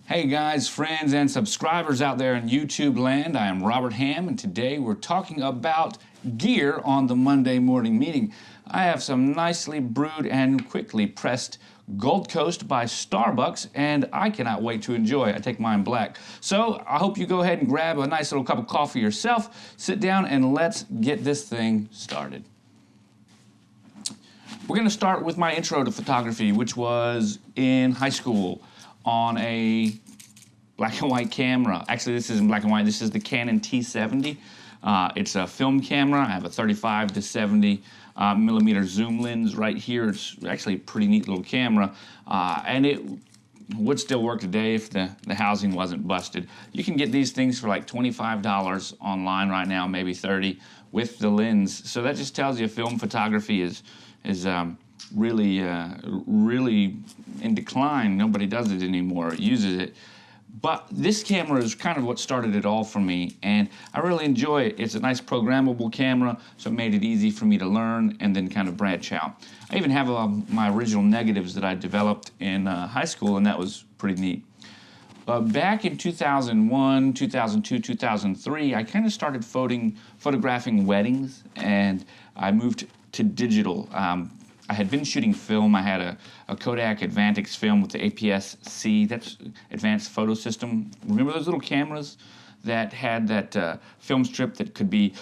Hey guys, friends, and subscribers out there in YouTube land, I am Robert Hamm, and today we're talking about gear on the Monday morning meeting. I have some nicely brewed and quickly pressed Gold Coast by Starbucks, and I cannot wait to enjoy. I take mine black. So I hope you go ahead and grab a nice little cup of coffee yourself, sit down, and let's get this thing started. We're going to start with my intro to photography, which was in high school on a black and white camera. Actually, this isn't black and white. This is the Canon T70. It's a film camera. I have a 35 to 70 millimeter zoom lens right here. It's actually a pretty neat little camera, and it would still work today if the housing wasn't busted. You can get these things for like $25 online right now, maybe 30 with the lens. So that just tells you film photography is really in decline. Nobody does it anymore, uses it. But this camera is kind of what started it all for me, and I really enjoy it. It's a nice programmable camera, so it made it easy for me to learn and then kind of branch out. I even have my original negatives that I developed in high school, and that was pretty neat. Back in 2001, 2002, 2003, I kind of started photographing weddings, and I moved to digital. I had been shooting film. I had a Kodak Advantix film with the APS-C, that's Advanced Photo System. Remember those little cameras that had that film strip that could be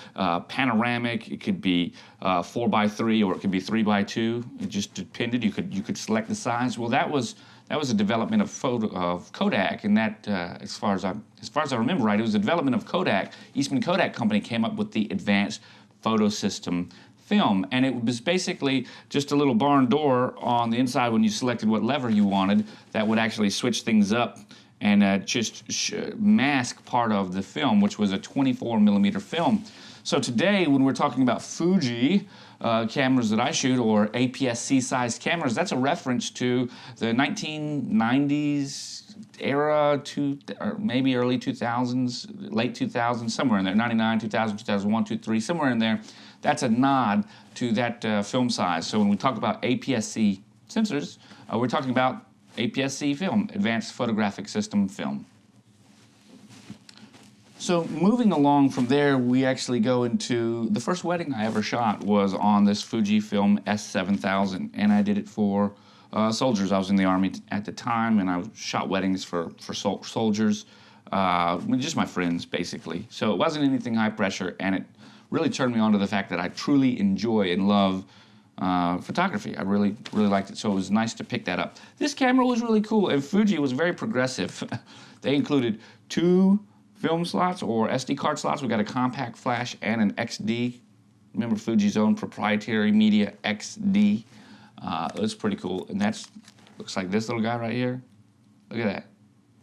panoramic, it could be 4x3, or it could be 3x2. It just depended. You could select the size. Well, that was a development of Kodak, and that, as far as I remember right, it was a development of Kodak. Eastman Kodak Company came up with the Advanced Photo System film, and it was basically just a little barn door on the inside when you selected what lever you wanted that would actually switch things up and just mask part of the film, which was a 24 millimeter film. So today, when we're talking about Fuji cameras that I shoot, or APS-C sized cameras, that's a reference to the 1990s era, or maybe early 2000s, late 2000s, somewhere in there, 99, 2000, 2001, 2003, somewhere in there. That's a nod to that film size. So when we talk about APS-C sensors, we're talking about APS-C film, Advanced Photographic System film. So moving along from there, we actually go into the first wedding I ever shot was on this Fujifilm S7000, and I did it for soldiers. I was in the Army at the time, and I shot weddings for soldiers, just my friends, basically. So it wasn't anything high pressure, and it really turned me on to the fact that I truly enjoy and love photography. I really liked it, so it was nice to pick that up. This camera was really cool, and Fuji was very progressive. They included 2 film slots, or SD card slots. We got a compact flash and an XD. Remember Fuji's own proprietary media, XD. It was pretty cool, and looks like this little guy right here. Look at that.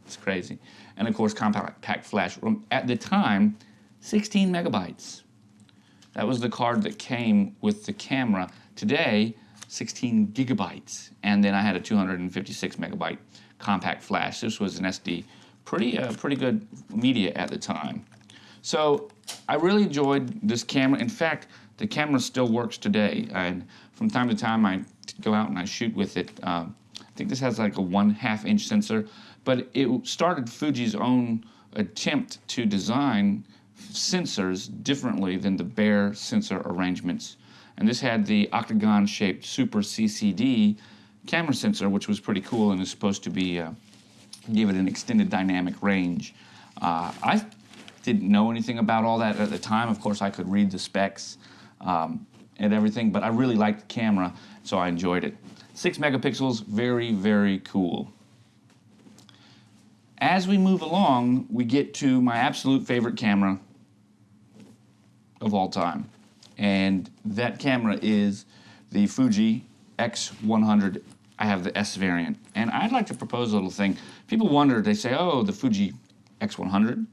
It's crazy. And of course, compact flash. At the time, 16 megabytes. That was the card that came with the camera. Today, 16 gigabytes. And then I had a 256 megabyte compact flash. This was an SD. Pretty good media at the time. So I really enjoyed this camera. In fact, the camera still works today. And from time to time, I go out and I shoot with it. I think this has like a 1/2 inch sensor, but it started Fuji's own attempt to design sensors differently than the bare sensor arrangements. And this had the octagon-shaped Super CCD camera sensor, which was pretty cool and is supposed to be give it an extended dynamic range. I didn't know anything about all that at the time. Of course, I could read the specs and everything, but I really liked the camera, so I enjoyed it. 6 megapixels, very, very cool. As we move along, we get to my absolute favorite camera of all time, and that camera is the Fuji X100. I have the S variant, and I'd like to propose a little thing. People wonder, they say, oh, the Fuji X100,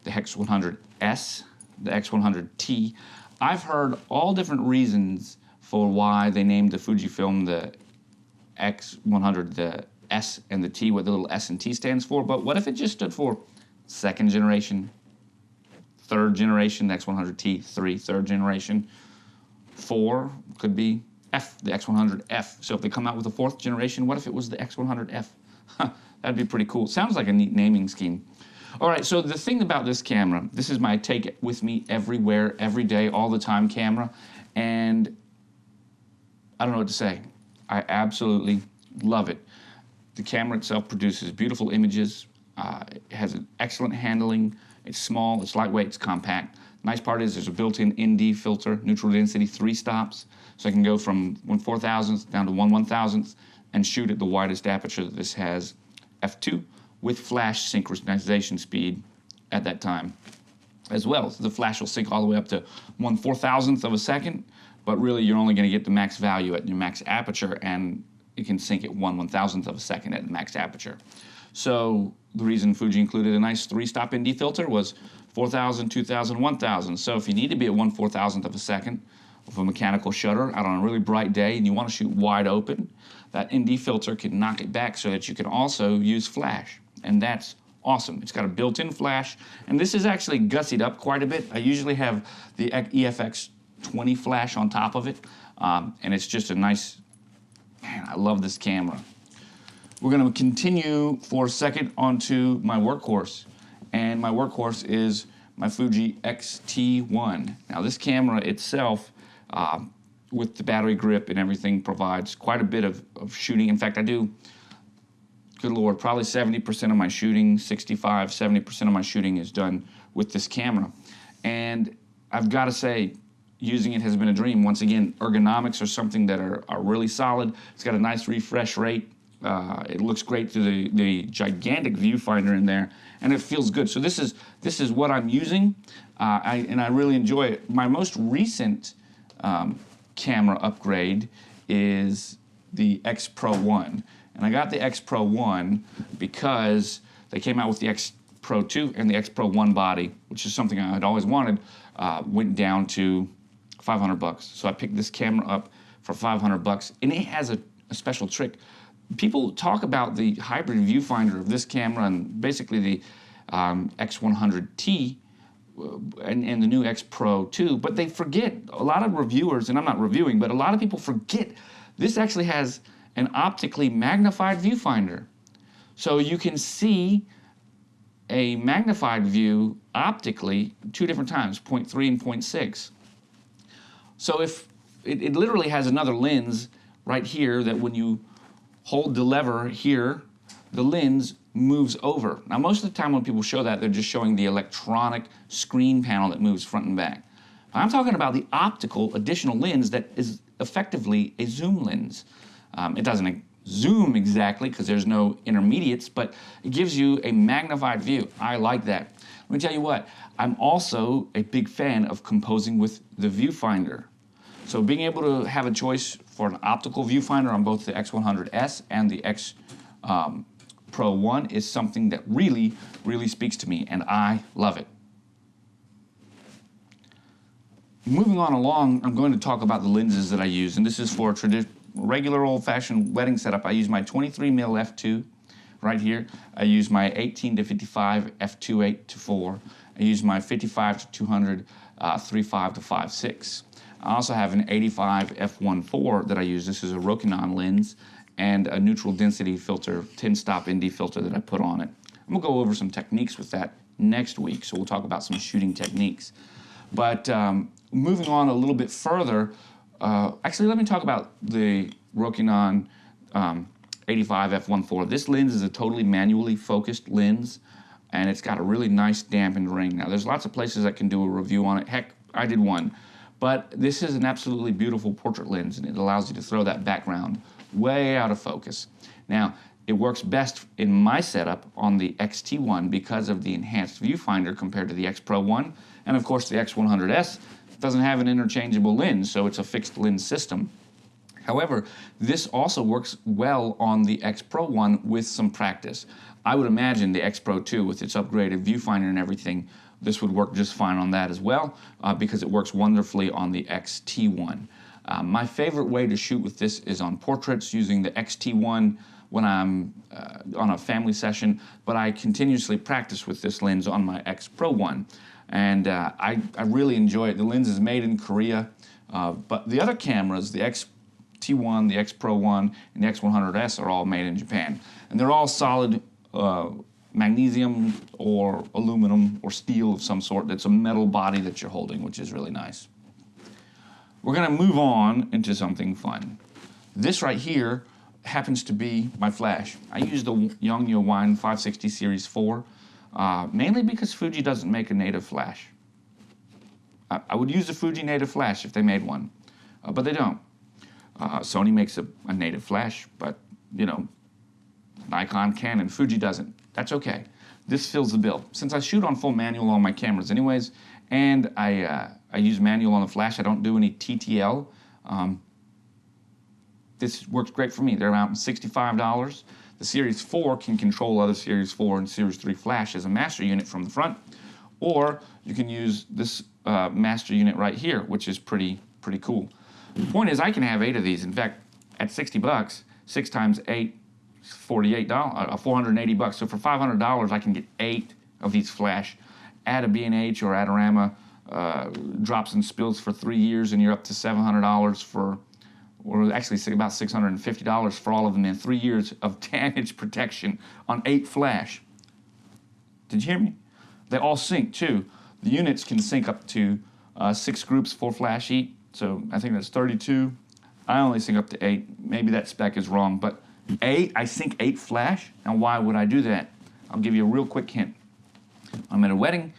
the X100S, the X100T. I've heard all different reasons for why they named the Fujifilm the X100, the S and the T, what the little S and T stands for, but what if it just stood for second generation, third generation, the X100T, 3, third generation, 4 could be F, the X100F. So if they come out with a 4th generation, what if it was the X100F? That'd be pretty cool. Sounds like a neat naming scheme. All right, so the thing about this camera, this is my take it with me everywhere, every day, all the time camera, and I don't know what to say. I absolutely love it. The camera itself produces beautiful images. It has an excellent handling. It's small, it's lightweight, it's compact. Nice part is there's a built-in ND filter, neutral density, 3 stops. So I can go from 1/4000th down to 1/1000th and shoot at the widest aperture that this has, f2, with flash synchronization speed at that time as well. So the flash will sync all the way up to 1/4000th of a second, but really you're only going to get the max value at your max aperture, and it can sync at 1/1000th of a second at the max aperture. So the reason Fuji included a nice 3-stop ND filter was 4000, 2000, 1000. So if you need to be at 1/4000th of a second with a mechanical shutter out on a really bright day and you want to shoot wide open, that ND filter can knock it back so that you can also use flash. And that's awesome. It's got a built-in flash, and this is actually gussied up quite a bit. I usually have the EFX 20 flash on top of it, and it's just a nice, man, I love this camera. We're going to continue for a second onto my workhorse, and my workhorse is my Fuji X-T1. Now this camera itself, with the battery grip and everything, provides quite a bit of shooting. In fact, I do, good Lord, probably 70% of my shooting, 65, 70% of my shooting is done with this camera. And I've got to say, using it has been a dream. Once again, ergonomics are something that are really solid. It's got a nice refresh rate. It looks great through the gigantic viewfinder in there, and it feels good. So this is what I'm using, and I really enjoy it. My most recent camera upgrade is the X Pro 1. And I got the X Pro 1 because they came out with the X Pro 2 and the X Pro 1 body, which is something I had always wanted, went down to $500. So I picked this camera up for $500, and it has a special trick. People talk about the hybrid viewfinder of this camera and basically the X100T and the new X Pro 2, but they forget, a lot of reviewers, and I'm not reviewing, but a lot of people forget this actually has an optically magnified viewfinder. So you can see a magnified view optically 2 different times, 0.3 and 0.6. So if it literally has another lens right here that when you hold the lever here, the lens moves over. Now most of the time when people show that, they're just showing the electronic screen panel that moves front and back. I'm talking about the optical additional lens that is effectively a zoom lens. It doesn't zoom exactly because there's no intermediates, but it gives you a magnified view. I like that. Let me tell you what, I'm also a big fan of composing with the viewfinder. So being able to have a choice for an optical viewfinder on both the X100S and the X Pro 1 is something that really, really speaks to me, and I love it. Moving on along, I'm going to talk about the lenses that I use, and this is for regular old-fashioned wedding setup. I use my 23mm f2 right here. I use my 18-55 f2.8 to 4. I use my 55-200 3.5 to 5.6. I also have an 85 f1.4 that I use. This is a Rokinon lens and a neutral density filter, 10-stop ND filter that I put on it. I'm gonna go over some techniques with that next week, so we'll talk about some shooting techniques. But moving on a little bit further, actually let me talk about the Rokinon 85 f1.4. This lens is a totally manually focused lens, and it's got a really nice dampened ring. Now there's lots of places that can do a review on it. Heck, I did one. But this is an absolutely beautiful portrait lens, and it allows you to throw that background way out of focus. Now, it works best in my setup on the X-T1 because of the enhanced viewfinder compared to the X Pro 1. And of course, the X100S doesn't have an interchangeable lens, so it's a fixed lens system. However, this also works well on the X Pro 1 with some practice. I would imagine the X Pro 2, with its upgraded viewfinder and everything, this would work just fine on that as well, because it works wonderfully on the X-T1. My favorite way to shoot with this is on portraits using the X-T1 when I'm on a family session, but I continuously practice with this lens on my X Pro 1. And I really enjoy it. The lens is made in Korea, but the other cameras, the X-T1 T1, the X Pro 1, and the X100S are all made in Japan. And they're all solid magnesium or aluminum or steel of some sort. That's a metal body that you're holding, which is really nice. We're going to move on into something fun. This right here happens to be my flash. I use the Yongnuo Wine 560 Series 4, mainly because Fuji doesn't make a native flash. I would use a Fuji native flash if they made one, but they don't. Sony makes a native flash, but, you know, Nikon, Canon, Fuji doesn't. That's okay. This fills the bill. Since I shoot on full manual on my cameras anyways, and I use manual on the flash, I don't do any TTL. This works great for me. They're around $65. The Series 4 can control other Series 4 and Series 3 flash as a master unit from the front, or you can use this master unit right here, which is pretty cool. The point is, I can have 8 of these. In fact, at 60 bucks, 6 times 8, $48, $480. So for $500, I can get 8 of these flash. Add a B&H or Adorama drops and spills for 3 years, and you're up to $700 for, or actually about $650 for all of them in 3 years of damage protection on 8 flash. Did you hear me? They all sync too. The units can sync up to 6 groups, 4 flash each. So I think that's 32. I only sync up to 8. Maybe that spec is wrong, but 8, I sync 8 flash. Now why would I do that? I'll give you a real quick hint. I'm at a wedding.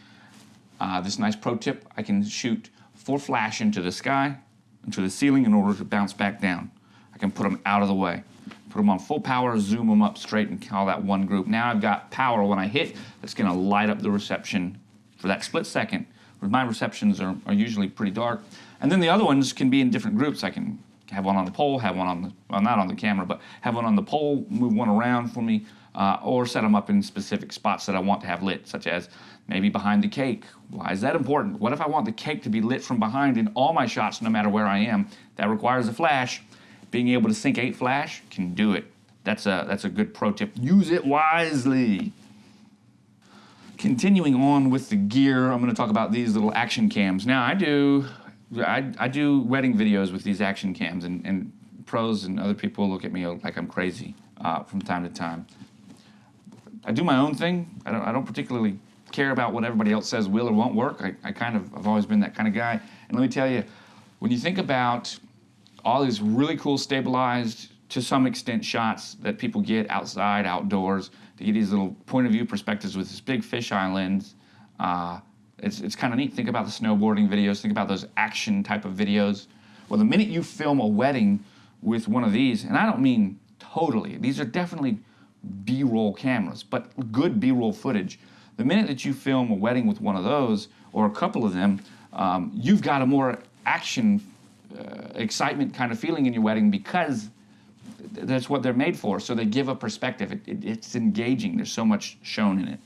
This nice pro tip, I can shoot 4 flash into the sky, into the ceiling in order to bounce back down. I can put them out of the way. Put them on full power, zoom them up straight and call that one group. Now I've got power when I hit that's gonna light up the reception for that split second. Where my receptions are usually pretty dark. And then the other ones can be in different groups. I can have one on the pole, have one on the, well, not on the camera, but have one on the pole, move one around for me, or set them up in specific spots that I want to have lit, such as maybe behind the cake. Why is that important? What if I want the cake to be lit from behind in all my shots, no matter where I am? That requires a flash. Being able to sync 8 flash can do it. That's a good pro tip. Use it wisely. Continuing on with the gear, I'm going to talk about these little action cams. Now I do wedding videos with these action cams, and pros and other people look at me like I'm crazy from time to time. I do my own thing. I don't particularly care about what everybody else says will or won't work. I've always been that kind of guy. And let me tell you, when you think about all these really cool stabilized, to some extent, shots that people get outside, outdoors, to get these little point of view perspectives with this big fisheye lens, it's kind of neat. Think about the snowboarding videos, think about those action type of videos. Well, the minute you film a wedding with one of these, and I don't mean totally, these are definitely B-roll cameras, but good B-roll footage. The minute that you film a wedding with one of those, or a couple of them, you've got a more action, excitement kind of feeling in your wedding, because that's what they're made for. So they give a perspective. It's engaging. There's so much shown in it.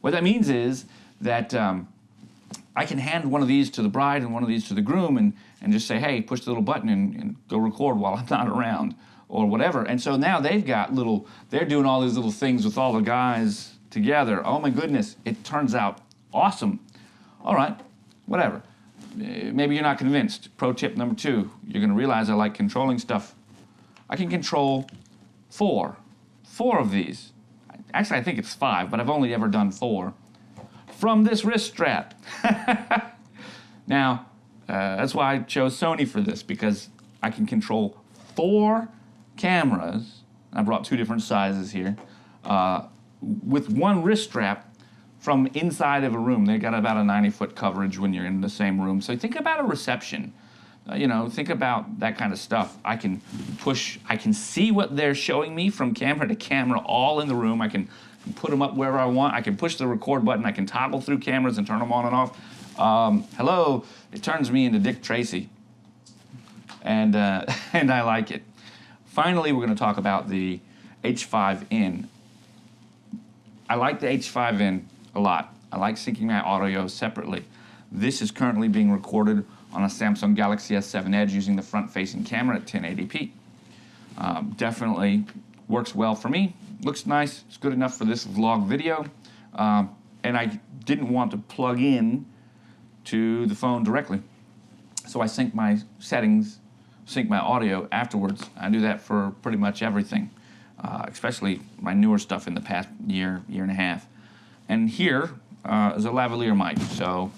What that means is that I can hand one of these to the bride and one of these to the groom and just say, hey, push the little button and go record while I'm not around, or whatever. And so now they've got they're doing all these little things with all the guys together. Oh my goodness, it turns out awesome. All right, whatever. Maybe you're not convinced. Pro tip number 2, you're gonna realize I like controlling stuff. I can control 4 of these. Actually, I think it's 5, but I've only ever done 4 from this wrist strap. Now, that's why I chose Sony for this, because I can control 4 cameras. I brought 2 different sizes here, with one wrist strap from inside of a room. They got about a 90-foot coverage when you're in the same room. So think about a reception. Think about that kind of stuff. I can see what they're showing me from camera to camera, all in the room. I can put them up wherever I want. I can push the record button. I can toggle through cameras and turn them on and off. Hello, it turns me into Dick Tracy. And I like it. Finally, we're going to talk about the H5N. I like the H5N a lot. I like syncing my audio separately. This is currently being recorded on a Samsung Galaxy S7 Edge using the front-facing camera at 1080p. Definitely works well for me. Looks nice. It's good enough for this vlog video. And I didn't want to plug in to the phone directly. So I sync my settings sync my audio afterwards. I do that for pretty much everything, especially my newer stuff in the past year and a half. And here is a lavalier mic. So,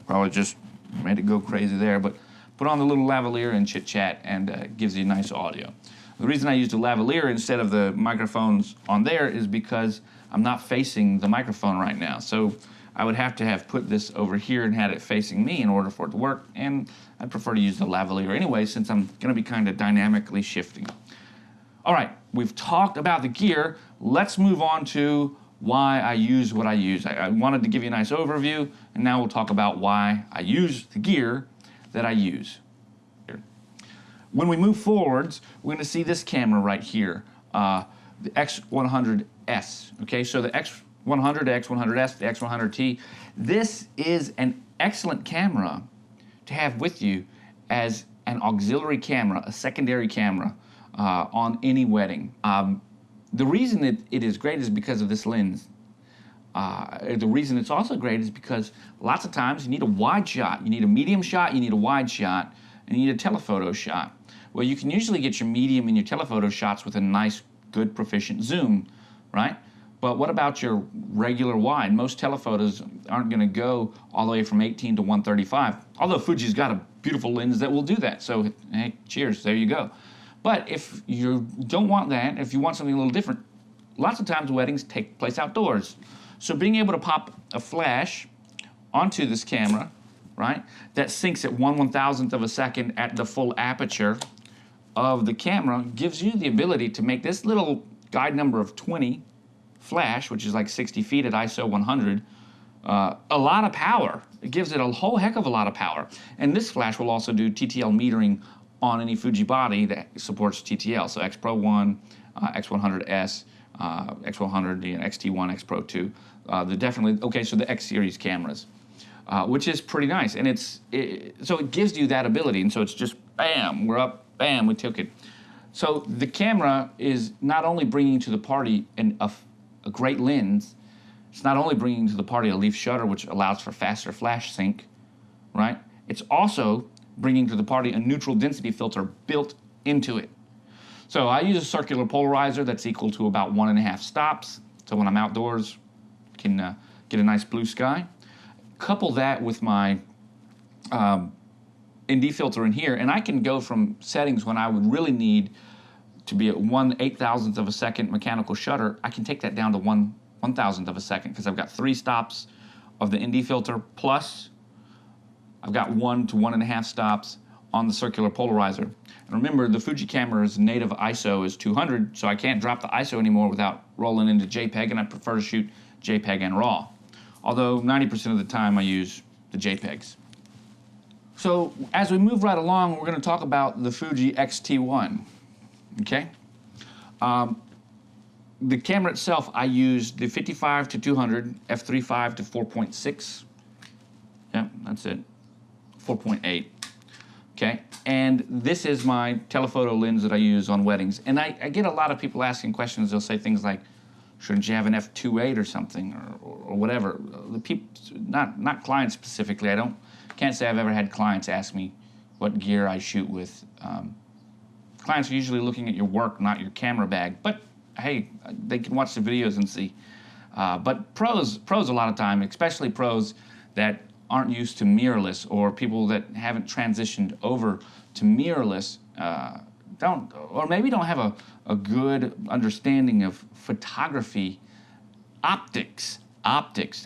probably just made it go crazy there, but put on the little lavalier and chit chat, and gives you nice audio. The reason I used a lavalier instead of the microphones on there is because I'm not facing the microphone right now. So I would have to have put this over here and had it facing me in order for it to work, and I'd prefer to use the lavalier anyway since I'm gonna be kind of dynamically shifting. All right, we've talked about the gear. Let's move on to why I use what I use. I wanted to give you a nice overview, and now we'll talk about why I use the gear that I use. When we move forwards, we're gonna see this camera right here, the X100S, okay? So the X100, the X100S, the X100T, this is an excellent camera to have with you as an auxiliary camera, a secondary camera on any wedding. The reason it is great is because of this lens. The reason it's also great is because lots of times you need a wide shot, you need a medium shot, you need a wide shot, and you need a telephoto shot. Well, you can usually get your medium and your telephoto shots with a nice, good, proficient zoom, right? But what about your regular wide? Most telephotos aren't gonna go all the way from 18 to 135, although Fuji's got a beautiful lens that will do that. So, hey, cheers, there you go. But if you don't want that, if you want something a little different, lots of times weddings take place outdoors. So being able to pop a flash onto this camera, right, that syncs at 1/1000th of a second at the full aperture of the camera gives you the ability to make this little guide number of 20 flash, which is like 60 feet at ISO 100, a lot of power. It gives it a whole heck of a lot of power. And this flash will also do TTL metering on any Fuji body that supports TTL. So X Pro 1, X100S, X100, XT1, X Pro 2. So the X series cameras, which is pretty nice. And so it gives you that ability. And so it's just, bam, we're up, bam, we took it. So the camera is not only bringing to the party a great lens, it's not only bringing to the party a leaf shutter, which allows for faster flash sync, right? It's also bringing to the party a neutral density filter built into it. So I use a circular polarizer that's equal to about 1.5 stops. So when I'm outdoors, I can get a nice blue sky. Couple that with my ND filter in here, and I can go from settings when I would really need to be at 1/8000th of a second mechanical shutter. I can take that down to 1/1000th of a second because I've got 3 stops of the ND filter, plus I've got 1 to 1.5 stops on the circular polarizer. And remember, the Fuji camera's native ISO is 200, so I can't drop the ISO anymore without rolling into JPEG, and I prefer to shoot JPEG and RAW. Although 90% of the time I use the JPEGs. So as we move right along, we're going to talk about the Fuji X-T1, okay? The camera itself, I use the 55 to 200, f3.5 to 4.6. Yeah, that's it, 4.8, okay? And this is my telephoto lens that I use on weddings. And I get a lot of people asking questions. They'll say things like, shouldn't you have an f2.8 or something, or whatever? The people, not clients specifically. Can't say I've ever had clients ask me what gear I shoot with. Clients are usually looking at your work, not your camera bag. But hey, they can watch the videos and see. But pros a lot of time, especially pros that aren't used to mirrorless, or people that haven't transitioned over to mirrorless, maybe don't have a good understanding of photography, optics. I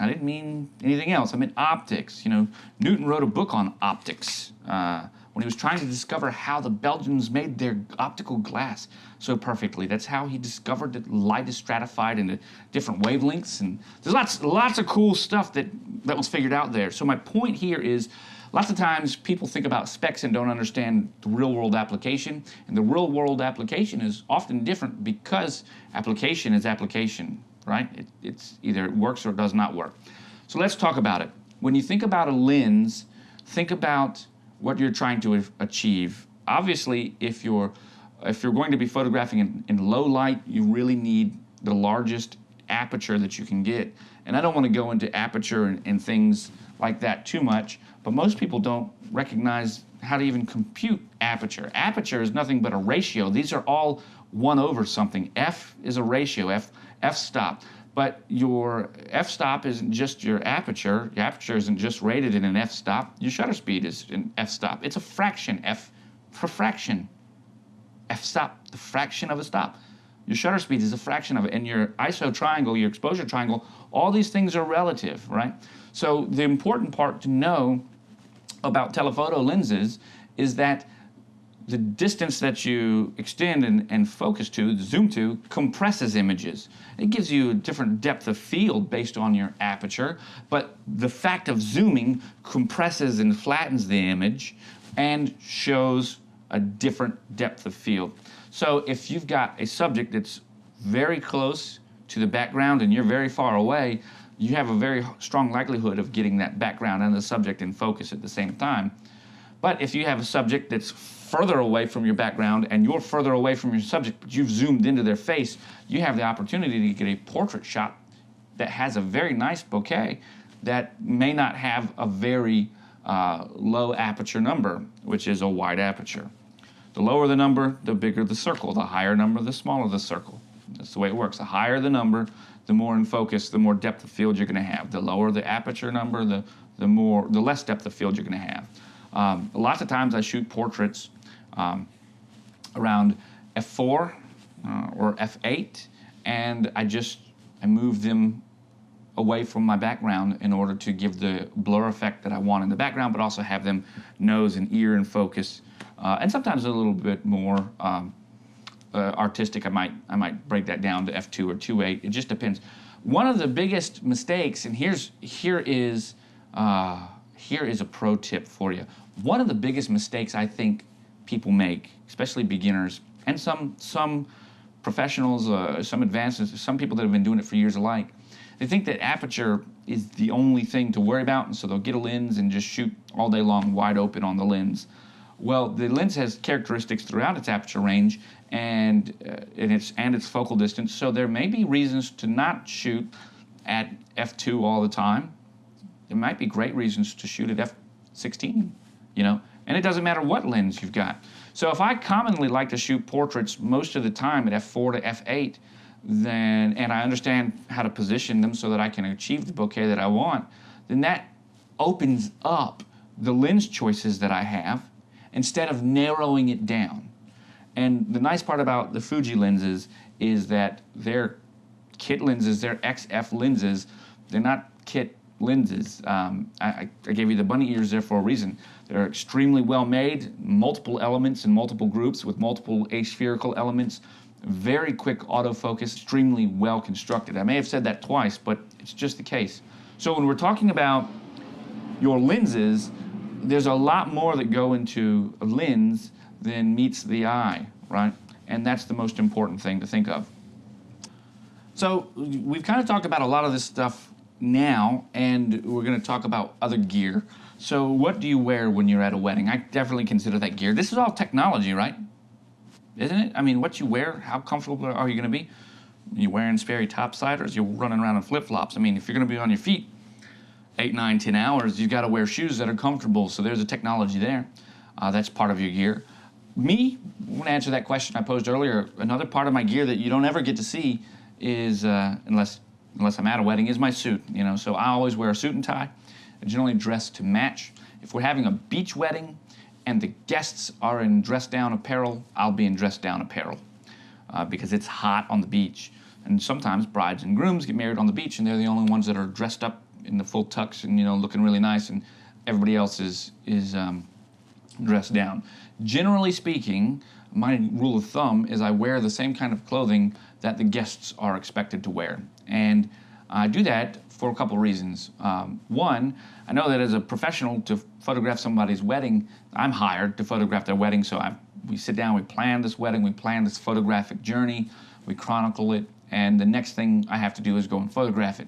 didn't mean anything else. I meant optics. You know, Newton wrote a book on optics when he was trying to discover how the Belgians made their optical glass so perfectly. That's how he discovered that light is stratified into different wavelengths, and there's lots of cool stuff that was figured out there. So my point here is, lots of times people think about specs and don't understand the real-world application, and the real-world application is often different because application is application, right? It's either it works or it does not work. So let's talk about it. When you think about a lens, think about what you're trying to achieve. Obviously, if you're going to be photographing in low light, you really need the largest aperture that you can get. And I don't want to go into aperture and things like that too much, but most people don't recognize how to even compute aperture. Aperture is nothing but a ratio. These are all 1 over something. F is a ratio, f-stop. But your f-stop isn't just your aperture. Your aperture isn't just rated in an f-stop. Your shutter speed is an f-stop. It's a fraction, f for fraction. F-stop, the fraction of a stop. Your shutter speed is a fraction of it. And your ISO triangle, your exposure triangle, all these things are relative, right? So the important part to know about telephoto lenses is that the distance that you extend and focus to, zoom to, compresses images. It gives you a different depth of field based on your aperture, but the fact of zooming compresses and flattens the image and shows a different depth of field. So if you've got a subject that's very close to the background and you're very far away, you have a very strong likelihood of getting that background and the subject in focus at the same time. But if you have a subject that's further away from your background and you're further away from your subject, but you've zoomed into their face, you have the opportunity to get a portrait shot that has a very nice bokeh that may not have a very low aperture number, which is a wide aperture. The lower the number, the bigger the circle. The higher number, the smaller the circle. That's the way it works. The higher the number, the more in focus, the more depth of field you're going to have. The lower the aperture number, the less depth of field you're going to have. Lots of times I shoot portraits around f4 or f8, and I move them away from my background in order to give the blur effect that I want in the background, but also have them nose and ear in focus. And sometimes a little bit more artistic. I might break that down to f2 or 2.8. It just depends. One of the biggest mistakes, and here is a pro tip for you. One of the biggest mistakes I think people make, especially beginners, and some professionals, some advanced, some people that have been doing it for years alike, they think that aperture is the only thing to worry about, and so they'll get a lens and just shoot all day long wide open on the lens. Well, the lens has characteristics throughout its aperture range and its focal distance, so there may be reasons to not shoot at f2 all the time. There might be great reasons to shoot at f16, and it doesn't matter what lens you've got. So if I commonly like to shoot portraits most of the time at f4 to f8, and I understand how to position them so that I can achieve the bokeh that I want, then that opens up the lens choices that I have instead of narrowing it down. And the nice part about the Fuji lenses is that they're kit lenses, they're XF lenses, they're not kit lenses. I gave you the bunny ears there for a reason. They're extremely well made, multiple elements in multiple groups with multiple aspherical elements, very quick autofocus, extremely well constructed. I may have said that twice, but it's just the case. So when we're talking about your lenses, there's a lot more that go into a lens than meets the eye, right? And that's the most important thing to think of. So we've kind of talked about a lot of this stuff now, and we're going to talk about other gear. So what do you wear when you're at a wedding? I definitely consider that gear. This is all technology, right? Isn't it? I mean, what you wear, how comfortable are you going to be? Are you wearing Sperry topsiders? You're running around in flip-flops. I mean, if you're going to be on your feet 8, 9, 10 hours, you've got to wear shoes that are comfortable. So there's a technology there. That's part of your gear. Me, I want to answer that question I posed earlier. Another part of my gear that you don't ever get to see is, unless I'm at a wedding, is my suit. So I always wear a suit and tie. I generally dress to match. If we're having a beach wedding and the guests are in dress-down apparel, I'll be in dress-down apparel because it's hot on the beach. And sometimes brides and grooms get married on the beach and they're the only ones that are dressed up in the full tux and looking really nice, and everybody else is dressed down. Generally speaking, my rule of thumb is I wear the same kind of clothing that the guests are expected to wear. And I do that for a couple reasons. One, I know that as a professional to photograph somebody's wedding, I'm hired to photograph their wedding, so we sit down, we plan this wedding, we plan this photographic journey, we chronicle it, and the next thing I have to do is go and photograph it.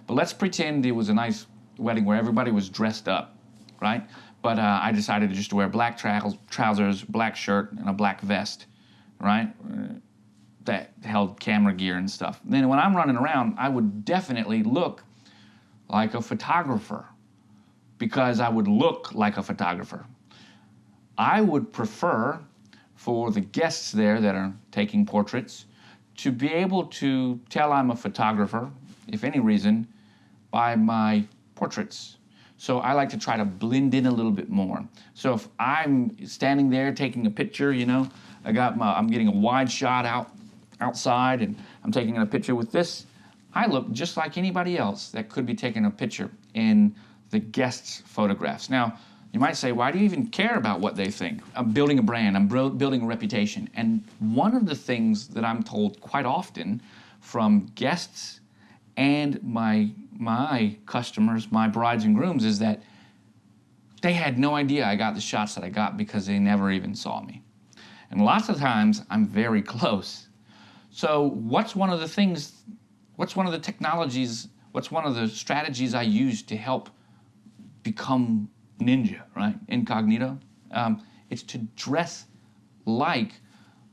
But let's pretend it was a nice wedding where everybody was dressed up, right? But I decided just to wear black trousers, black shirt, and a black vest, right? that held camera gear and stuff. Then when I'm running around, I would definitely look like a photographer because I would look like a photographer. I would prefer for the guests there that are taking portraits to be able to tell I'm a photographer, if any reason, by my portraits. So I like to try to blend in a little bit more. So if I'm standing there taking a picture, you know, I'm getting a wide shot outside and I'm taking a picture with this, I look just like anybody else that could be taking a picture in the guests' photographs. Now, you might say, why do you even care about what they think? I'm building a brand, I'm building a reputation. And one of the things that I'm told quite often from guests and my customers, my brides and grooms, is that they had no idea I got the shots that I got because they never even saw me. And lots of times I'm very close. So what's one of the technologies, what's one of the strategies I use to help become ninja, right? Incognito. It's to dress like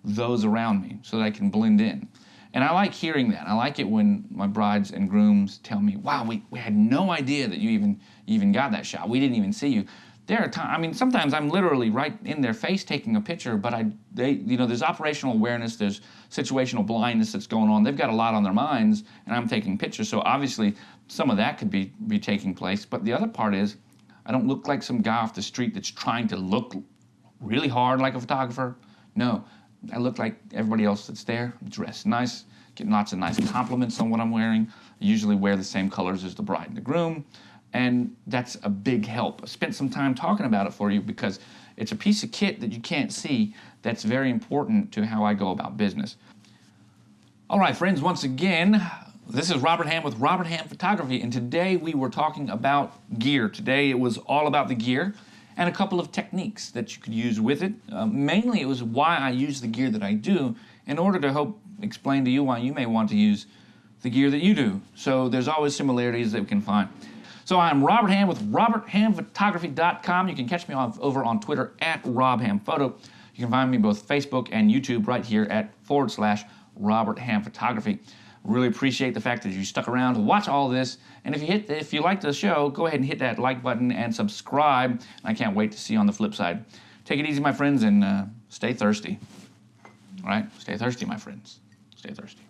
those around me so that I can blend in. And I like hearing that. I like it when my brides and grooms tell me, wow, we had no idea that you even got that shot. We didn't even see you. There are times, I mean, sometimes I'm literally right in their face taking a picture, but there's operational awareness, there's situational blindness that's going on. They've got a lot on their minds, and I'm taking pictures. So obviously, some of that could be taking place. But the other part is, I don't look like some guy off the street that's trying to look really hard like a photographer. No, I look like everybody else that's there. I'm dressed nice, getting lots of nice compliments on what I'm wearing. I usually wear the same colors as the bride and the groom, and that's a big help. I spent some time talking about it for you because it's a piece of kit that you can't see that's very important to how I go about business. All right, friends, once again, this is Robert Hamm with Robert Hamm Photography, and today we were talking about gear. Today it was all about the gear and a couple of techniques that you could use with it. Mainly it was why I use the gear that I do in order to help explain to you why you may want to use the gear that you do. So there's always similarities that we can find. So I'm Robert Hamm with RobertHammPhotography.com. You can catch me over on Twitter at RobHammPhoto. You can find me both Facebook and YouTube right here at /Robert Hamm Photography. Really appreciate the fact that you stuck around to watch all this. And if you like the show, go ahead and hit that like button and subscribe. I can't wait to see you on the flip side. Take it easy, my friends, and stay thirsty. All right? Stay thirsty, my friends. Stay thirsty.